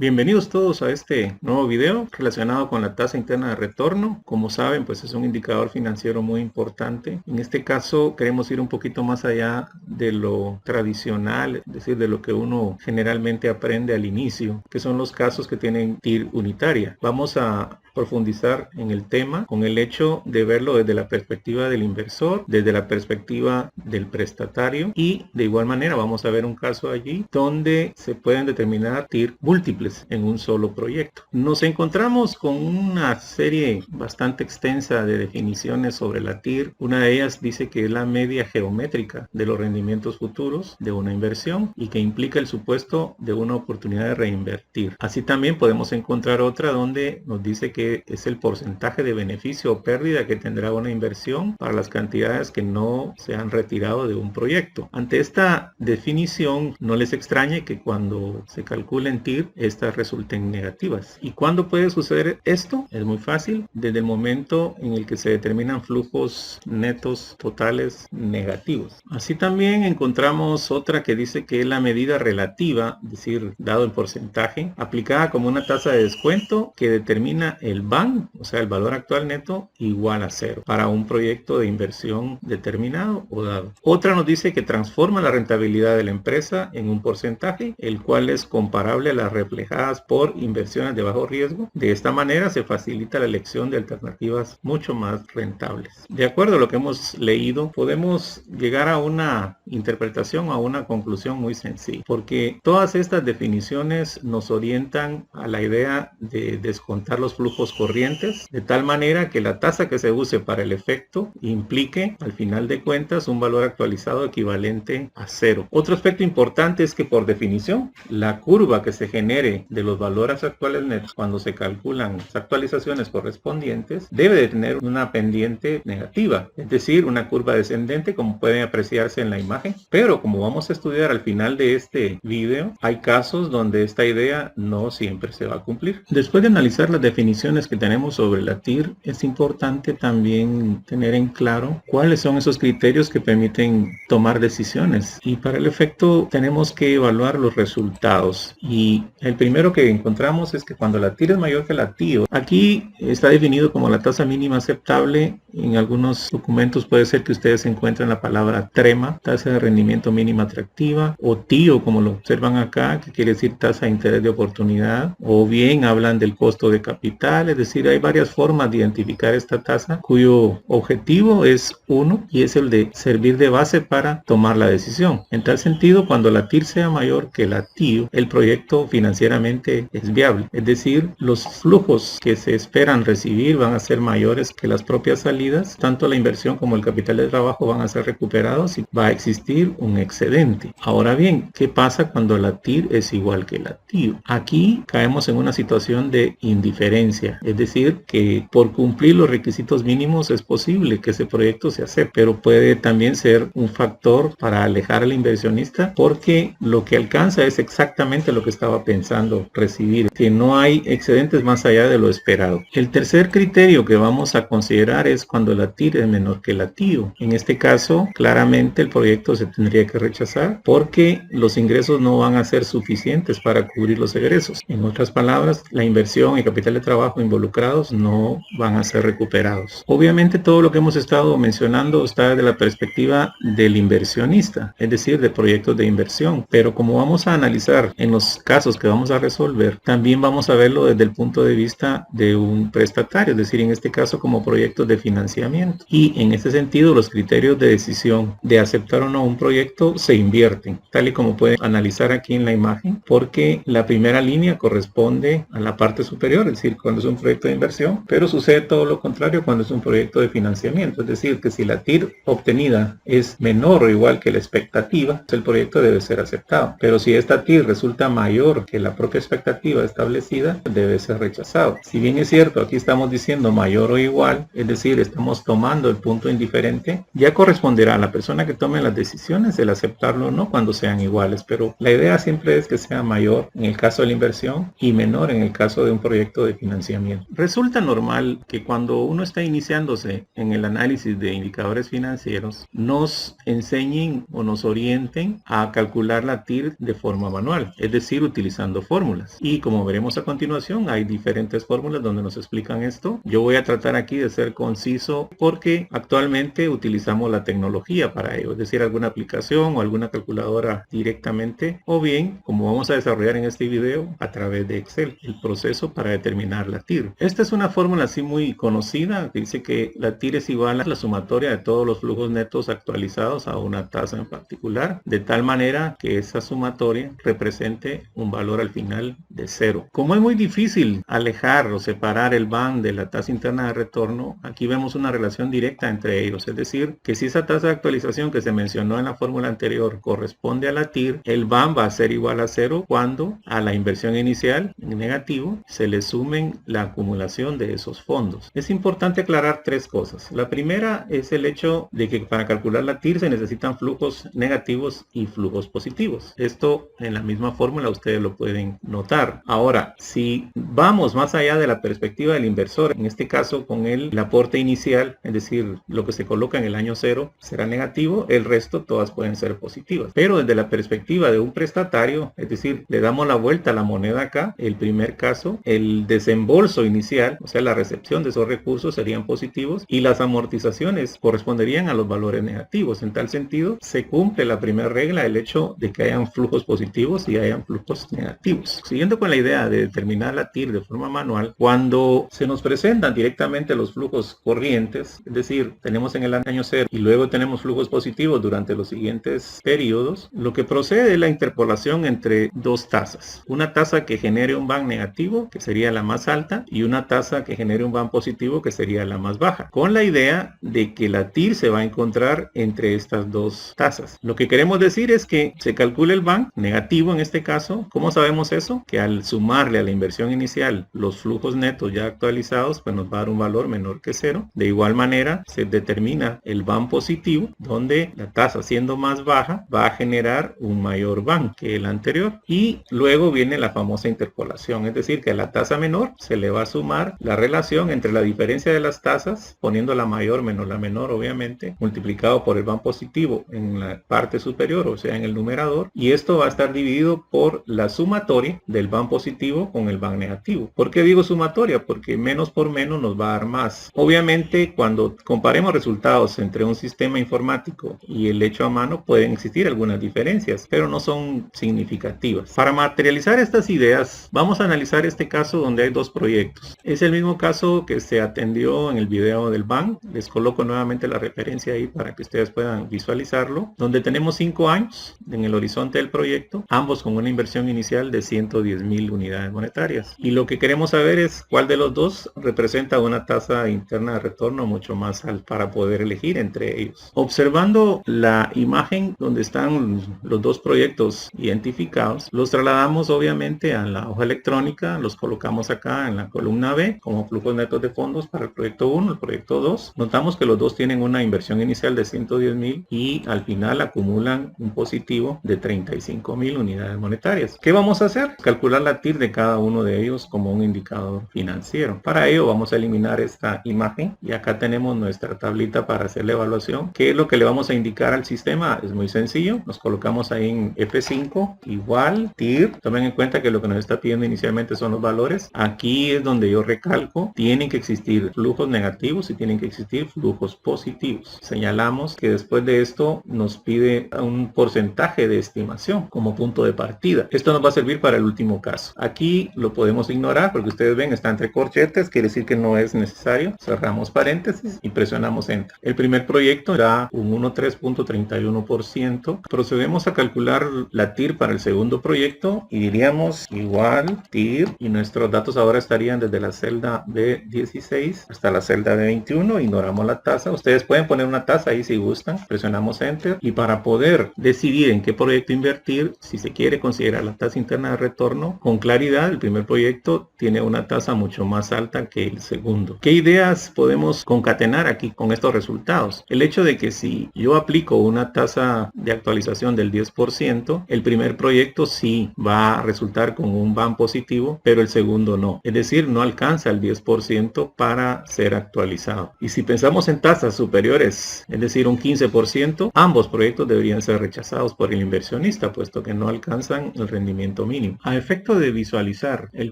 Bienvenidos todos a este nuevo video relacionado con la tasa interna de retorno. Como saben, pues es un indicador financiero muy importante. En este caso queremos ir un poquito más allá de lo tradicional, es decir, de lo que uno generalmente aprende al inicio, que son los casos que tienen TIR unitaria. Vamos a profundizar en el tema con el hecho de verlo desde la perspectiva del inversor, desde la perspectiva del prestatario, y de igual manera vamos a ver un caso allí donde se pueden determinar TIR múltiples en un solo proyecto. Nos encontramos con una serie bastante extensa de definiciones sobre la TIR. Una de ellas dice que es la media geométrica de los rendimientos futuros de una inversión y que implica el supuesto de una oportunidad de reinvertir. Así también podemos encontrar otra donde nos dice que es el porcentaje de beneficio o pérdida que tendrá una inversión para las cantidades que no se han retirado de un proyecto. Ante esta definición, no les extrañe que cuando se calculen TIR, estas resulten negativas. ¿Y cuándo puede suceder esto? Es muy fácil, desde el momento en el que se determinan flujos netos totales negativos. Así también encontramos otra que dice que es la medida relativa, es decir, dado en porcentaje, aplicada como una tasa de descuento que determina el BAN, o sea, el valor actual neto, igual a cero para un proyecto de inversión determinado o dado. Otra nos dice que transforma la rentabilidad de la empresa en un porcentaje, el cual es comparable a las reflejadas por inversiones de bajo riesgo. De esta manera se facilita la elección de alternativas mucho más rentables. De acuerdo a lo que hemos leído, podemos llegar a una interpretación o a una conclusión muy sencilla, porque todas estas definiciones nos orientan a la idea de descontar los flujos corrientes, de tal manera que la tasa que se use para el efecto implique, al final de cuentas, un valor actualizado equivalente a cero. Otro aspecto importante es que, por definición, la curva que se genere de los valores actuales netos cuando se calculan las actualizaciones correspondientes debe de tener una pendiente negativa, es decir, una curva descendente, como puede apreciarse en la imagen. Pero como vamos a estudiar al final de este video, hay casos donde esta idea no siempre se va a cumplir. Después de analizar las definiciones que tenemos sobre la TIR, es importante también tener en claro cuáles son esos criterios que permiten tomar decisiones, y para el efecto tenemos que evaluar los resultados. Y el primero que encontramos es que cuando la TIR es mayor que la TIO, aquí está definido como la tasa mínima aceptable. En algunos documentos puede ser que ustedes encuentren la palabra TREMA, tasa de rendimiento mínima atractiva, o TIO, como lo observan acá, que quiere decir tasa de interés de oportunidad, o bien hablan del costo de capital. Es decir, hay varias formas de identificar esta tasa cuyo objetivo es uno, y es el de servir de base para tomar la decisión. En tal sentido, cuando la TIR sea mayor que la TIO, el proyecto financieramente es viable. Es decir, los flujos que se esperan recibir van a ser mayores que las propias salidas. Tanto la inversión como el capital de trabajo van a ser recuperados y va a existir un excedente. Ahora bien, ¿qué pasa cuando la TIR es igual que la TIO? Aquí caemos en una situación de indiferencia. Es decir, que por cumplir los requisitos mínimos es posible que ese proyecto se acepte, pero puede también ser un factor para alejar al inversionista, porque lo que alcanza es exactamente lo que estaba pensando recibir, que no hay excedentes más allá de lo esperado. El tercer criterio que vamos a considerar es cuando la TIR es menor que la TIO. En este caso, claramente el proyecto se tendría que rechazar porque los ingresos no van a ser suficientes para cubrir los egresos. En otras palabras, la inversión y capital de trabajo involucrados no van a ser recuperados. Obviamente todo lo que hemos estado mencionando está desde la perspectiva del inversionista, es decir, de proyectos de inversión, pero como vamos a analizar en los casos que vamos a resolver, también vamos a verlo desde el punto de vista de un prestatario, es decir, en este caso como proyectos de financiamiento. Y en este sentido, los criterios de decisión de aceptar o no un proyecto se invierten, tal y como pueden analizar aquí en la imagen, porque la primera línea corresponde a la parte superior, es decir, cuando es un proyecto de inversión, pero sucede todo lo contrario cuando es un proyecto de financiamiento. Es decir, que si la TIR obtenida es menor o igual que la expectativa, el proyecto debe ser aceptado. Pero si esta TIR resulta mayor que la propia expectativa establecida, debe ser rechazado. Si bien es cierto, aquí estamos diciendo mayor o igual, es decir, estamos tomando el punto indiferente, ya corresponderá a la persona que tome las decisiones el aceptarlo o no cuando sean iguales, pero la idea siempre es que sea mayor en el caso de la inversión y menor en el caso de un proyecto de financiamiento. financiamiento. Resulta normal que cuando uno está iniciándose en el análisis de indicadores financieros, nos enseñen o nos orienten a calcular la TIR de forma manual, es decir, utilizando fórmulas. Y como veremos a continuación, hay diferentes fórmulas donde nos explican esto. Yo voy a tratar aquí de ser conciso porque actualmente utilizamos la tecnología para ello, es decir, alguna aplicación o alguna calculadora directamente, o bien, como vamos a desarrollar en este video, a través de Excel, el proceso para determinar la TIR. Esta es una fórmula así muy conocida que dice que la TIR es igual a la sumatoria de todos los flujos netos actualizados a una tasa en particular, de tal manera que esa sumatoria represente un valor al final de 0. Como es muy difícil alejar o separar el BAN de la tasa interna de retorno, aquí vemos una relación directa entre ellos, es decir, que si esa tasa de actualización que se mencionó en la fórmula anterior corresponde a la TIR, el BAN va a ser igual a 0 cuando a la inversión inicial en negativo se le sumen la acumulación de esos fondos. Es importante aclarar tres cosas. La primera es el hecho de que para calcular la TIR se necesitan flujos negativos y flujos positivos. Esto en la misma fórmula ustedes lo pueden notar. Ahora, si vamos más allá de la perspectiva del inversor, en este caso con el aporte inicial, es decir, lo que se coloca en el año 0 será negativo, el resto todas pueden ser positivas. Pero desde la perspectiva de un prestatario, es decir, le damos la vuelta a la moneda acá, el primer caso, el desembolso inicial, o sea, la recepción de esos recursos serían positivos y las amortizaciones corresponderían a los valores negativos. En tal sentido, se cumple la primera regla, el hecho de que hayan flujos positivos y hayan flujos negativos. Siguiendo con la idea de determinar la TIR de forma manual, cuando se nos presentan directamente los flujos corrientes, es decir, tenemos en el año 0 y luego tenemos flujos positivos durante los siguientes periodos, lo que procede es la interpolación entre dos tasas. Una tasa que genere un BAN negativo, que sería la más alta, y una tasa que genere un BAN positivo, que sería la más baja, con la idea de que la TIR se va a encontrar entre estas dos tasas. Lo que queremos decir es que se calcule el BAN negativo en este caso. ¿Cómo sabemos eso? Que al sumarle a la inversión inicial los flujos netos ya actualizados, pues nos va a dar un valor menor que 0. De igual manera, se determina el BAN positivo, donde la tasa siendo más baja va a generar un mayor BAN que el anterior. Y luego viene la famosa interpolación, es decir, que a la tasa menor se le va a sumar la relación entre la diferencia de las tasas, poniendo la mayor menos la menor, obviamente, multiplicado por el BAN positivo en la parte superior, o sea, en el numerador, y esto va a estar dividido por la sumatoria del BAN positivo con el BAN negativo. ¿Por qué digo sumatoria? Porque menos por menos nos va a dar más. Obviamente, cuando comparemos resultados entre un sistema informático y el hecho a mano, pueden existir algunas diferencias, pero no son significativas. Para materializar estas ideas, vamos a analizar este caso donde hay dos proyectos. Es el mismo caso que se atendió en el video del BAN. Les coloco nuevamente la referencia ahí para que ustedes puedan visualizarlo, donde tenemos 5 años en el horizonte del proyecto, ambos con una inversión inicial de 110,000 unidades monetarias. Y lo que queremos saber es cuál de los dos representa una tasa interna de retorno mucho más alta para poder elegir entre ellos. Observando la imagen donde están los dos proyectos identificados, los trasladamos obviamente a la hoja electrónica, los colocamos acá en la columna B como flujos netos de fondos para el proyecto 1, el proyecto 2. Notamos que los dos tienen una inversión inicial de 110,000 y al final acumulan un positivo de 35,000 unidades monetarias. ¿Qué vamos a hacer? Calcular la TIR de cada uno de ellos como un indicador financiero. Para ello vamos a eliminar esta imagen y acá tenemos nuestra tablita para hacer la evaluación. ¿Qué es lo que le vamos a indicar al sistema? Es muy sencillo. Nos colocamos ahí en F5 igual TIR. Tomen en cuenta que lo que nos está pidiendo inicialmente son los valores. Aquí es donde yo recalco, tienen que existir flujos negativos y tienen que existir flujos positivos. Señalamos que después de esto nos pide un porcentaje de estimación como punto de partida. Esto nos va a servir para el último caso. Aquí lo podemos ignorar porque ustedes ven está entre corchetes, quiere decir que no es necesario. Cerramos paréntesis y presionamos Enter. El primer proyecto da un 1,3.31%. Procedemos a calcular la TIR para el segundo proyecto y diríamos igual TIR y nuestros datos ahora estarían desde la celda B16 hasta la celda B21. Ignoramos la tasa. Ustedes pueden poner una tasa ahí si gustan. Presionamos Enter y para poder decidir en qué proyecto invertir, si se quiere considerar la tasa interna de retorno, con claridad el primer proyecto tiene una tasa mucho más alta que el segundo. ¿Qué ideas podemos concatenar aquí con estos resultados? El hecho de que si yo aplico una tasa de actualización del 10%, el primer proyecto sí va a resultar con un BAN positivo, pero el segundo no. Es decir, no alcanza el 10% para ser actualizado. Y si pensamos en tasas superiores, es decir, un 15%, ambos proyectos deberían ser rechazados por el inversionista, puesto que no alcanzan el rendimiento mínimo. A efecto de visualizar el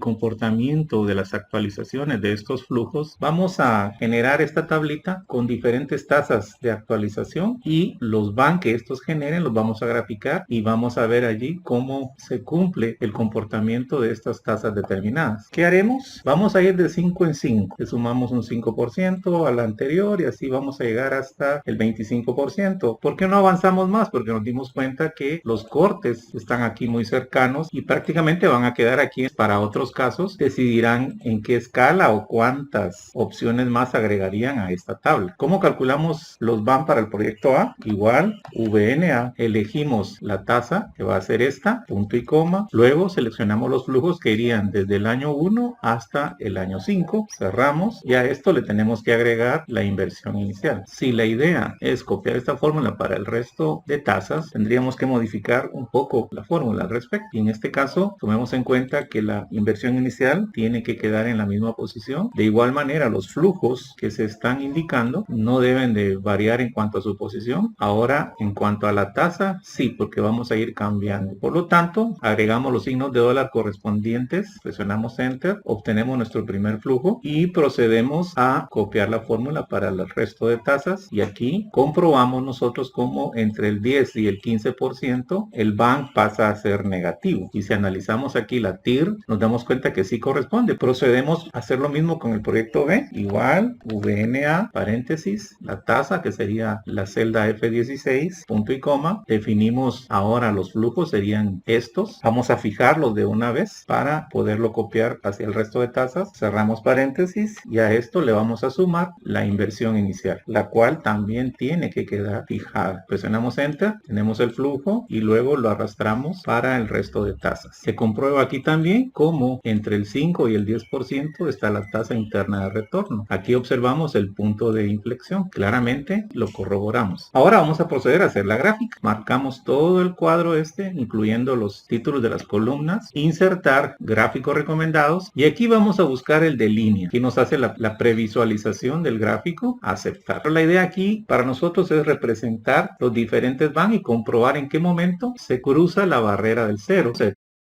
comportamiento de las actualizaciones de estos flujos, vamos a generar esta tablita con diferentes tasas de actualización y los van que estos generen los vamos a graficar y vamos a ver allí cómo se cumple el comportamiento de estas tasas determinadas. ¿Qué haremos? Vamos a ir de 5 en 5. Le sumamos un 5% a la anterior y así vamos a llegar hasta el 25%. ¿Por qué no avanzamos más? Porque nos dimos cuenta que los cortes están aquí muy cercanos y prácticamente van a quedar aquí. Para otros casos decidirán en qué escala o cuántas opciones más agregarían a esta tabla. ¿Cómo calculamos los van para el proyecto A? Igual VNA, elegimos la tasa que va a ser esta, punto y coma, luego seleccionamos los flujos que irían desde el año 1 hasta el año 5, cerramos y a esto le tenemos que agregar la inversión inicial. Si la idea es copiar esta fórmula para el resto de tasas, tendríamos que modificar un poco la fórmula al respecto. Y en este caso, tomemos en cuenta que la inversión inicial tiene que quedar en la misma posición. De igual manera, los flujos que se están indicando no deben de variar en cuanto a su posición. Ahora, en cuanto a la tasa, sí, porque vamos a ir cambiando. Por lo tanto, agregamos los signos de dólar correspondientes, presionamos Enter, obtenemos nuestro primer flujo y procedemos a copiar la fórmula para el resto de tasas. Y aquí comprobamos nosotros cómo entre el 10 y el 15% el BAN pasa a ser negativo. Y si analizamos aquí la TIR, nos damos cuenta que sí corresponde. Procedemos a hacer lo mismo con el proyecto B. Igual, VNA, paréntesis, la tasa que sería la celda F16, punto y coma. Definimos ahora los flujos, serían estos. Vamos a fijarlos de una vez para poderlo copiar hacia el resto de tasas. Cerramos paréntesis y a esto le vamos a sumar la inversión inicial, la cual también tiene que quedar fijada. Presionamos Enter, tenemos el flujo y luego lo arrastramos para el resto de tasas. Se comprueba aquí también cómo entre el 5 y el 10% está la tasa interna de retorno. Aquí observamos el punto de inflexión. Claramente lo corroboramos. Ahora vamos a proceder a hacer la gráfica. Marcamos todo el cuadro incluyendo los títulos de las columnas, insertar gráficos recomendados y aquí vamos a buscar el de línea. Aquí nos hace la previsualización del gráfico, aceptar. Pero la idea aquí para nosotros es representar los diferentes van y comprobar en qué momento se cruza la barrera del cero.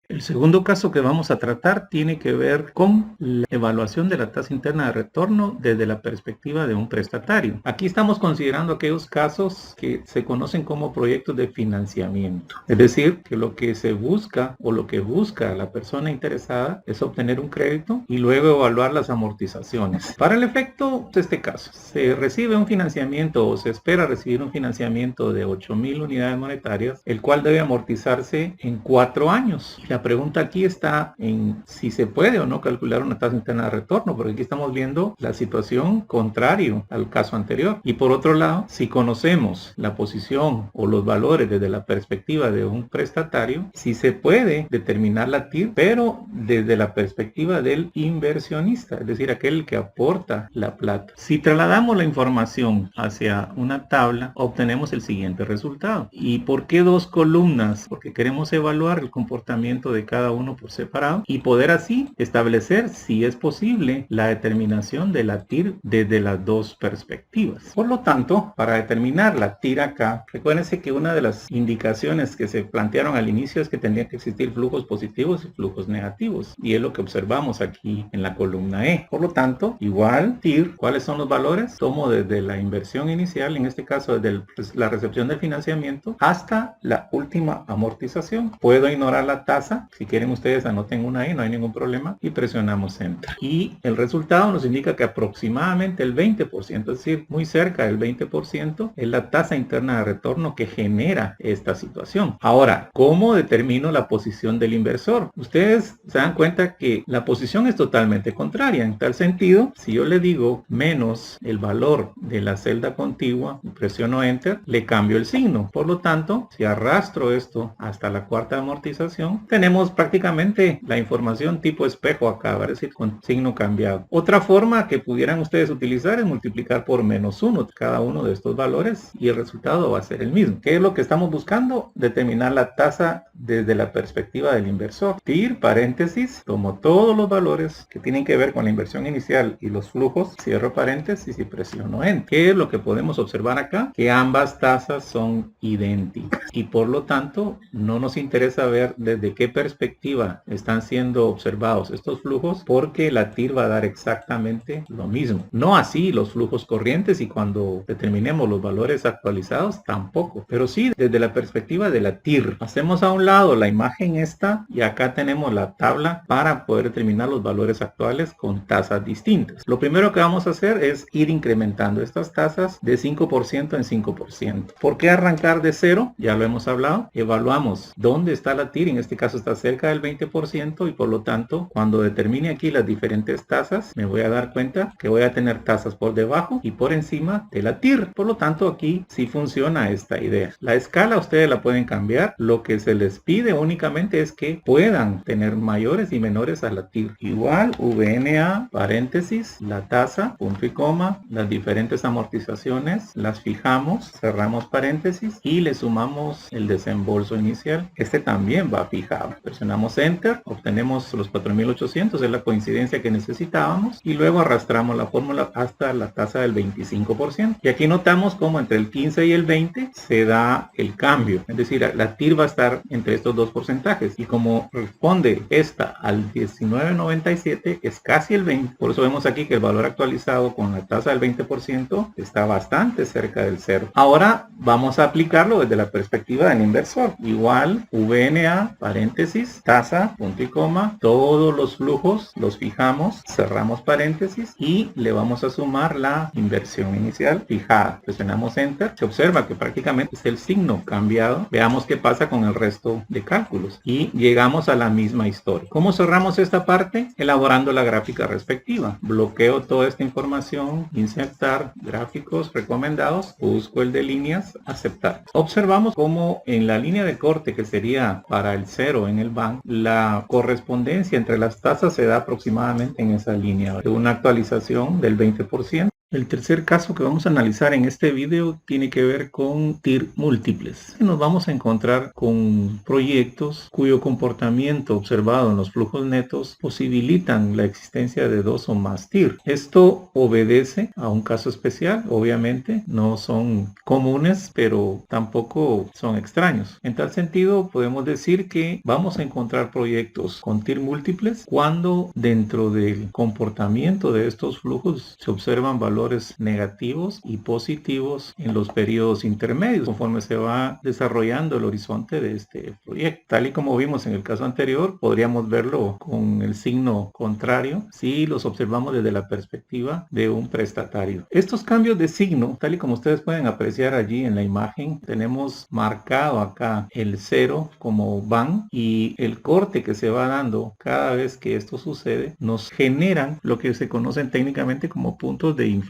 El segundo caso que vamos a tratar tiene que ver con la evaluación de la tasa interna de retorno desde la perspectiva de un prestatario. Aquí estamos considerando aquellos casos que se conocen como proyectos de financiamiento. Es decir, que lo que se busca o lo que busca la persona interesada es obtener un crédito y luego evaluar las amortizaciones. Para el efecto de este caso, se recibe un financiamiento o se espera recibir un financiamiento de 8,000 unidades monetarias, el cual debe amortizarse en 4 años. La pregunta aquí está en si se puede o no calcular una tasa interna de retorno, porque aquí estamos viendo la situación contrario al caso anterior. Y por otro lado, si conocemos la posición o los valores desde la perspectiva de un prestatario, si se puede determinar la TIR, pero desde la perspectiva del inversionista, es decir, aquel que aporta la plata. Si trasladamos la información hacia una tabla, obtenemos el siguiente resultado. ¿Y por qué 2 columnas? Porque queremos evaluar el comportamiento de cada uno por separado y poder así establecer, si es posible, la determinación de la TIR desde las 2 perspectivas. Por lo tanto, para determinar la TIR acá, recuérdense que una de las indicaciones que se plantearon al inicio es que tendrían que existir flujos positivos y flujos negativos, y es lo que observamos aquí en la columna E. Por lo tanto, igual TIR, ¿cuáles son los valores? Tomo desde la inversión inicial, en este caso desde la recepción del financiamiento, hasta la última amortización. Puedo ignorar la tasa. Si quieren ustedes anoten una ahí, no hay ningún problema, y presionamos Enter. Y el resultado nos indica que aproximadamente el 20%, es decir, muy cerca del 20%, es la tasa interna de retorno que genera esta situación. Ahora, ¿cómo determino la posición del inversor? Ustedes se dan cuenta que la posición es totalmente contraria. En tal sentido, si yo le digo menos el valor de la celda contigua y presiono Enter, le cambio el signo. Por lo tanto, si arrastro esto hasta la cuarta amortización, tenemos tenemos prácticamente la información tipo espejo acá, ¿verdad? Es decir, con signo cambiado. Otra forma que pudieran ustedes utilizar es multiplicar por -1 cada uno de estos valores y el resultado va a ser el mismo. ¿Qué es lo que estamos buscando? Determinar la tasa desde la perspectiva del inversor. TIR, paréntesis, tomo todos los valores que tienen que ver con la inversión inicial y los flujos, cierro paréntesis y presiono Enter. ¿Qué es lo que podemos observar acá? Que ambas tasas son idénticas y por lo tanto no nos interesa ver desde qué perspectiva están siendo observados estos flujos, porque la TIR va a dar exactamente lo mismo. No así los flujos corrientes, y cuando determinemos los valores actualizados tampoco, pero sí desde la perspectiva de la TIR. Hacemos a un lado la imagen esta y acá tenemos la tabla para poder determinar los valores actuales con tasas distintas. Lo primero que vamos a hacer es ir incrementando estas tasas de 5% en 5%. ¿Por qué arrancar de cero? Ya lo hemos hablado. Evaluamos dónde está la TIR, en este caso está cerca del 20%, y por lo tanto cuando determine aquí las diferentes tasas me voy a dar cuenta que voy a tener tasas por debajo y por encima de la TIR. Por lo tanto aquí sí funciona esta idea. La escala ustedes la pueden cambiar. Lo que se les pide únicamente es que puedan tener mayores y menores a la TIR. Igual VNA, paréntesis, la tasa, punto y coma, las diferentes amortizaciones las fijamos, cerramos paréntesis y le sumamos el desembolso inicial. Este también va fijado. Presionamos Enter, obtenemos los 4.800, es la coincidencia que necesitábamos, y luego arrastramos la fórmula hasta la tasa del 25%. Y aquí notamos como entre el 15 y el 20 se da el cambio, es decir, la TIR va a estar entre estos dos porcentajes, y como responde esta al 19.97 es casi el 20, por eso vemos aquí que el valor actualizado con la tasa del 20% está bastante cerca del cero. Ahora vamos a aplicarlo desde la perspectiva del inversor. Igual VNA, paréntesis, tasa, punto y coma, todos los flujos los fijamos, cerramos paréntesis y le vamos a sumar la inversión inicial fijada. Presionamos Enter, se observa que prácticamente es el signo cambiado. Veamos qué pasa con el resto de cálculos y llegamos a la misma historia. ¿Cómo cerramos esta parte? Elaborando la gráfica respectiva. Bloqueo toda esta información, insertar gráficos recomendados, busco el de líneas, aceptar. Observamos cómo en la línea de corte, que sería para el 0 en el banco, la correspondencia entre las tasas se da aproximadamente en esa línea de una actualización del 20%. El tercer caso que vamos a analizar en este video tiene que ver con TIR múltiples. Nos vamos a encontrar con proyectos cuyo comportamiento observado en los flujos netos posibilitan la existencia de dos o más TIR. Esto obedece a un caso especial, obviamente, no son comunes, pero tampoco son extraños. En tal sentido, podemos decir que vamos a encontrar proyectos con TIR múltiples cuando dentro del comportamiento de estos flujos se observan valores negativos y positivos en los periodos intermedios conforme se va desarrollando el horizonte de este proyecto. Tal y como vimos en el caso anterior, podríamos verlo con el signo contrario si los observamos desde la perspectiva de un prestatario. Estos cambios de signo, tal y como ustedes pueden apreciar allí en la imagen, tenemos marcado acá el 0 como van, y el corte que se va dando cada vez que esto sucede nos generan lo que se conocen técnicamente como puntos de inflexión.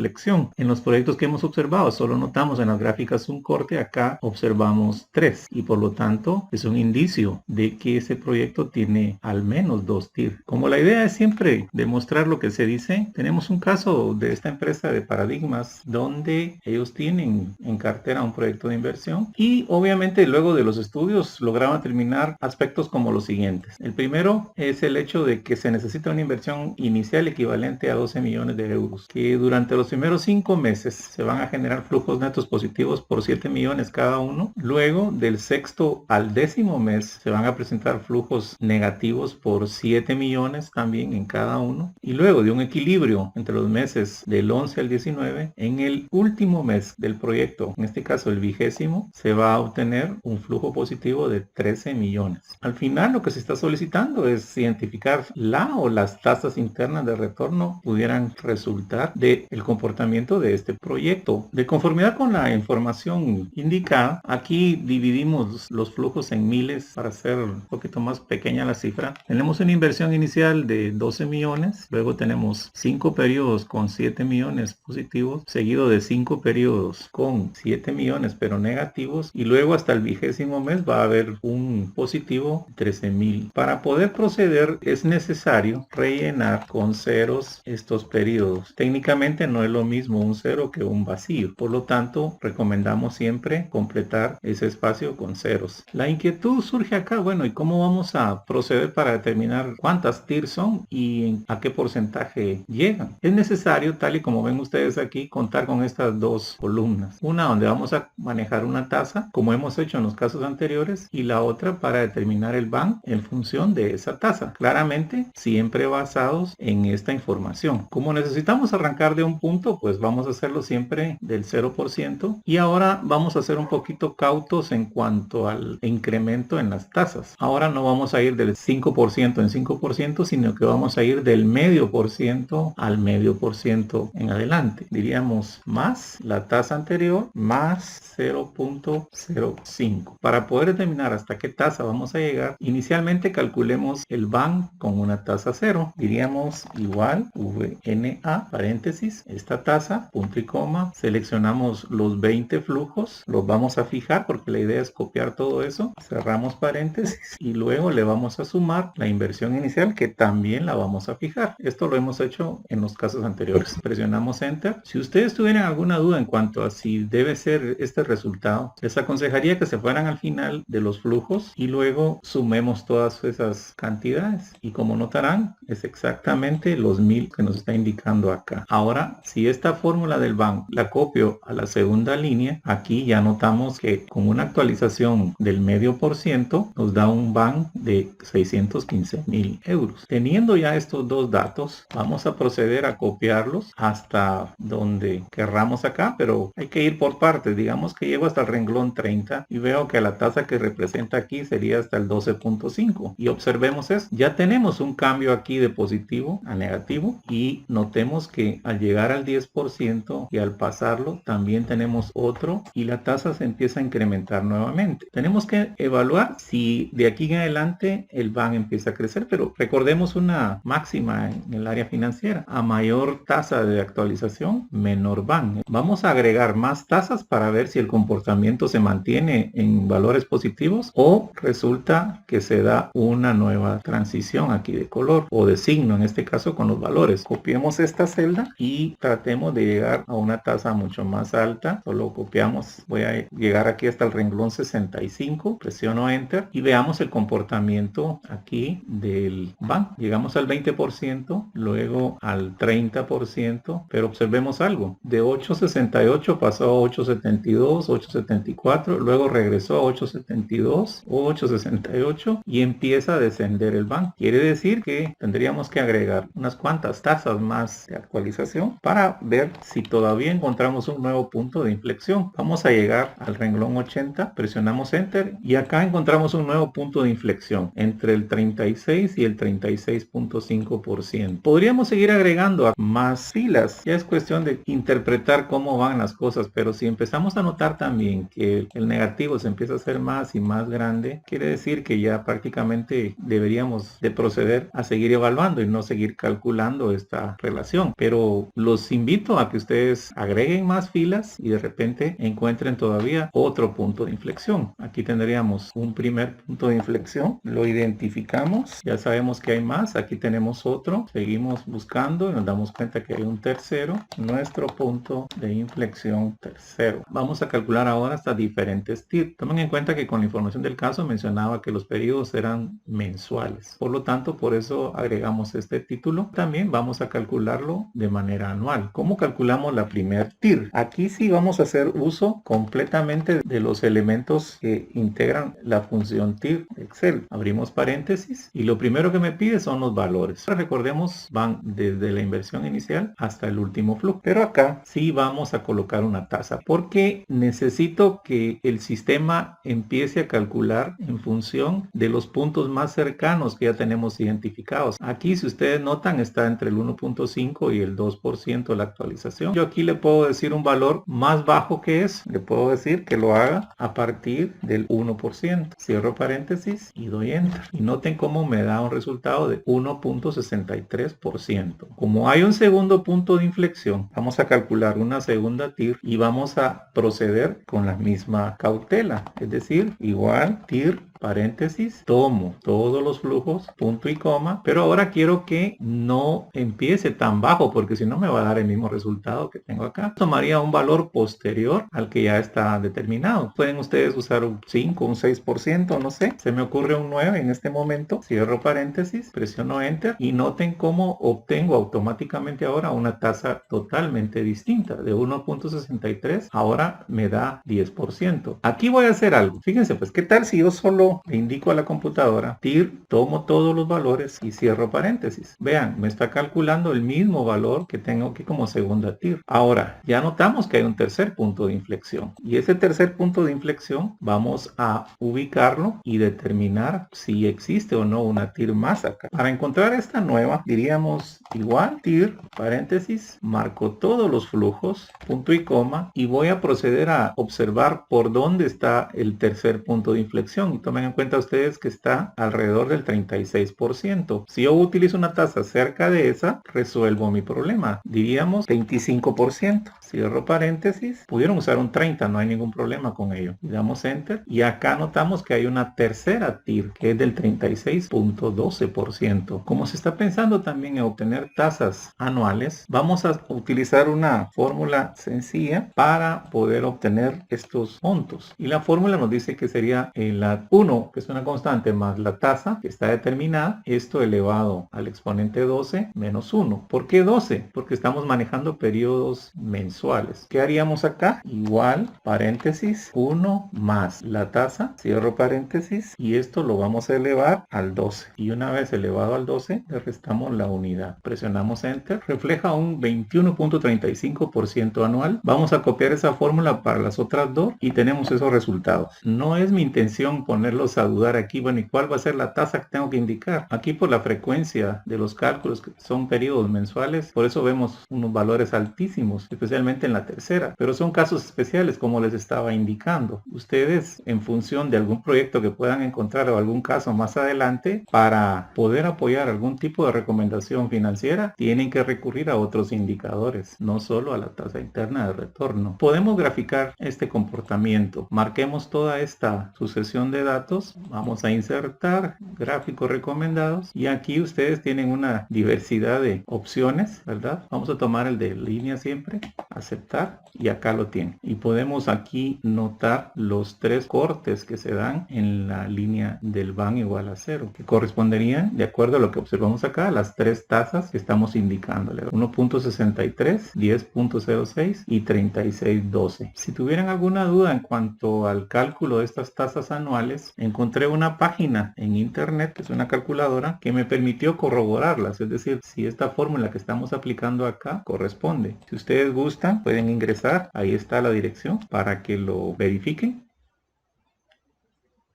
En los proyectos que hemos observado, solo notamos en las gráficas un corte, acá observamos 3, y por lo tanto es un indicio de que ese proyecto tiene al menos 2 TIR. Como la idea es siempre demostrar lo que se dice, tenemos un caso de esta empresa de Paradigmas donde ellos tienen en cartera un proyecto de inversión y obviamente luego de los estudios lograban determinar aspectos como los siguientes. El primero es el hecho de que se necesita una inversión inicial equivalente a 12 millones de euros, que durante los primeros 5 meses se van a generar flujos netos positivos por 7 millones cada uno. Luego del sexto al 10º mes se van a presentar flujos negativos por 7 millones también en cada uno. Y luego de un equilibrio entre los meses del 11 al 19, en el último mes del proyecto, en este caso el 20º, se va a obtener un flujo positivo de 13 millones. Al final lo que se está solicitando es identificar la o las tasas internas de retorno pudieran resultar del comportamiento comportamiento de este proyecto. De conformidad con la información indicada, aquí dividimos los flujos en miles para hacer un poquito más pequeña la cifra. Tenemos una inversión inicial de 12 millones, luego tenemos 5 periodos con 7 millones positivos, seguido de 5 periodos con 7 millones pero negativos, y luego hasta el 20º mes va a haber un positivo 13,000. Para poder proceder es necesario rellenar con ceros estos periodos. Técnicamente no es lo mismo un cero que un vacío, por lo tanto recomendamos siempre completar ese espacio con ceros. La inquietud surge acá, bueno, ¿y cómo vamos a proceder para determinar cuántas TIR son y a qué porcentaje llegan? Es necesario, tal y como ven ustedes aquí, contar con estas dos columnas. Una donde vamos a manejar una tasa, como hemos hecho en los casos anteriores, y la otra para determinar el BAN en función de esa tasa. Claramente, siempre basados en esta información. Como necesitamos arrancar de un punto, pues vamos a hacerlo siempre del 0%. Y ahora vamos a ser un poquito cautos en cuanto al incremento en las tasas. Ahora no vamos a ir del 5% en 5%, sino que vamos a ir del 0,5% al 0,5% en adelante. Diríamos más la tasa anterior más 0,05. Para poder determinar hasta qué tasa vamos a llegar, inicialmente calculemos el BAN con una tasa 0. Diríamos igual VNA, paréntesis, esta tasa, punto y coma, seleccionamos los 20 flujos, los vamos a fijar porque la idea es copiar todo eso, cerramos paréntesis y luego le vamos a sumar la inversión inicial que también la vamos a fijar. Esto lo hemos hecho en los casos anteriores. Presionamos Enter. Si ustedes tuvieran alguna duda en cuanto a si debe ser este resultado, les aconsejaría que se fueran al final de los flujos y luego sumemos todas esas cantidades, y como notarán es exactamente los 1000 que nos está indicando acá. Ahora, si esta fórmula del BAN la copio a la segunda línea, aquí ya notamos que con una actualización del 0,5% nos da un BAN de 615,000 euros. Teniendo ya estos dos datos, vamos a proceder a copiarlos hasta donde querramos acá, pero hay que ir por partes. Digamos que llego hasta el renglón 30 y veo que la tasa que representa aquí sería hasta el 12,5, y observemos eso. Ya tenemos un cambio aquí de positivo a negativo, y notemos que al llegar al 10% y al pasarlo también tenemos otro, y la tasa se empieza a incrementar nuevamente. Tenemos que evaluar si de aquí en adelante el BAN empieza a crecer, pero recordemos una máxima en el área financiera: a mayor tasa de actualización, menor BAN. Vamos a agregar más tasas para ver si el comportamiento se mantiene en valores positivos o resulta que se da una nueva transición aquí de color o de signo, en este caso con los valores. Copiemos esta celda y tratemos de llegar a una tasa mucho más alta. Solo copiamos, voy a llegar aquí hasta el renglón 65, presiono Enter y veamos el comportamiento aquí del BAN. Llegamos al 20%, luego al 30%, pero observemos algo: de 8,68 pasó a 8,72, 8,74, luego regresó a 8,72, 8,68 y empieza a descender el BAN. Quiere decir que tendríamos que agregar unas cuantas tasas más de actualización para ver si todavía encontramos un nuevo punto de inflexión. Vamos a llegar al renglón 80, presionamos Enter y acá encontramos un nuevo punto de inflexión entre el 36 y el 36,5%. Podríamos seguir agregando más filas, ya es cuestión de interpretar cómo van las cosas, pero si empezamos a notar también que el negativo se empieza a hacer más y más grande, quiere decir que ya prácticamente deberíamos de proceder a seguir evaluando y no seguir calculando esta relación. Pero los invito a que ustedes agreguen más filas y de repente encuentren todavía otro punto de inflexión. Aquí tendríamos un primer punto de inflexión, lo identificamos, ya sabemos que hay más, aquí tenemos otro, seguimos buscando y nos damos cuenta que hay un tercero, nuestro punto de inflexión tercero. Vamos a calcular ahora hasta diferentes TIR. Tomen en cuenta que con la información del caso mencionaba que los periodos eran mensuales, por lo tanto por eso agregamos este título. También vamos a calcularlo de manera anual. ¿Cómo calculamos la primer TIR? Aquí sí vamos a hacer uso completamente de los elementos que integran la función TIR de Excel. Abrimos paréntesis y lo primero que me pide son los valores. Recordemos, van desde la inversión inicial hasta el último flujo, pero acá sí vamos a colocar una tasa porque necesito que el sistema empiece a calcular en función de los puntos más cercanos que ya tenemos identificados. Aquí, si ustedes notan, está entre el 1,5 y el 2% 100% la actualización. Yo aquí le puedo decir un valor más bajo que eso. Le puedo decir que lo haga a partir del 1%. Cierro paréntesis y doy enter. Y noten cómo me da un resultado de 1.63%. Como hay un segundo punto de inflexión, vamos a calcular una segunda TIR y vamos a proceder con la misma cautela. Es decir, igual TIR paréntesis, tomo todos los flujos, punto y coma, pero ahora quiero que no empiece tan bajo porque si no me va a dar el mismo resultado que tengo acá. Tomaría un valor posterior al que ya está determinado. Pueden ustedes usar un 5, un 6%, no sé. Se me ocurre un 9 en este momento. Cierro paréntesis, presiono enter y noten cómo obtengo automáticamente ahora una tasa totalmente distinta. De 1.63 ahora me da 10%. Aquí voy a hacer algo. Fíjense pues, ¿qué tal si yo solo le indico a la computadora TIR, tomo todos los valores y cierro paréntesis? Vean, me está calculando el mismo valor que tengo aquí como segunda TIR. Ahora, ya notamos que hay un tercer punto de inflexión y ese tercer punto de inflexión vamos a ubicarlo y determinar si existe o no una TIR más acá. Para encontrar esta nueva diríamos igual TIR, paréntesis, marco todos los flujos, punto y coma, y voy a proceder a observar por dónde está el tercer punto de inflexión. Y tomen en cuenta ustedes que está alrededor del 36%. Si yo utilizo una tasa cerca de esa, resuelvo mi problema. Diríamos 25%. Cierro paréntesis. Pudieron usar un 30, no hay ningún problema con ello. Y damos enter. Y acá notamos que hay una tercera TIR, que es del 36.12%. Como se está pensando también en obtener tasas anuales, vamos a utilizar una fórmula sencilla para poder obtener estos montos. Y la fórmula nos dice que sería la 1, que es una constante, más la tasa que está determinada, esto elevado al exponente 12 menos 1. ¿Por qué 12? Porque estamos manejando periodos mensuales. ¿Qué haríamos acá? Igual, paréntesis, 1 más la tasa, cierro paréntesis, y esto lo vamos a elevar al 12. Y una vez elevado al 12, le restamos la unidad. Presionamos enter, refleja un 21.35% anual. Vamos a copiar esa fórmula para las otras dos y tenemos esos resultados. No es mi intención ponerlos a dudar aquí, bueno, ¿y cuál va a ser la tasa que tengo que indicar? Aquí por la frecuencia de los cálculos, que son periodos mensuales, por eso vemos unos valores altísimos, especialmente en la tercera, pero son casos especiales como les estaba indicando. Ustedes, en función de algún proyecto que puedan encontrar o algún caso más adelante, para poder apoyar algún tipo de recomendación financiera, tienen que recurrir a otros indicadores, no solo a la tasa interna de retorno. Podemos graficar este comportamiento. Marquemos toda esta sucesión de datos, vamos a insertar gráficos recomendados y aquí ustedes tienen una diversidad de opciones, ¿verdad? Vamos a tomar el de línea siempre, aceptar, y acá lo tienen. Y podemos aquí notar los tres cortes que se dan en la línea del van igual a 0, que corresponderían, de acuerdo a lo que observamos acá, a las tres tasas que estamos indicándole: 1.63, 10.06 y 36.12. Si tuvieran alguna duda en cuanto al cálculo de estas tasas anuales, encontré una página en internet, que es una calculadora, que me permitió corroborarlas, es decir, si esta fórmula que estamos aplicando acá corresponde. Si ustedes gustan, pueden ingresar, ahí está la dirección para que lo verifiquen.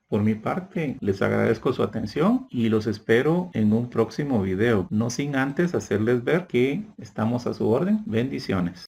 Por mi parte, les agradezco su atención y los espero en un próximo video, no sin antes hacerles ver que estamos a su orden. Bendiciones.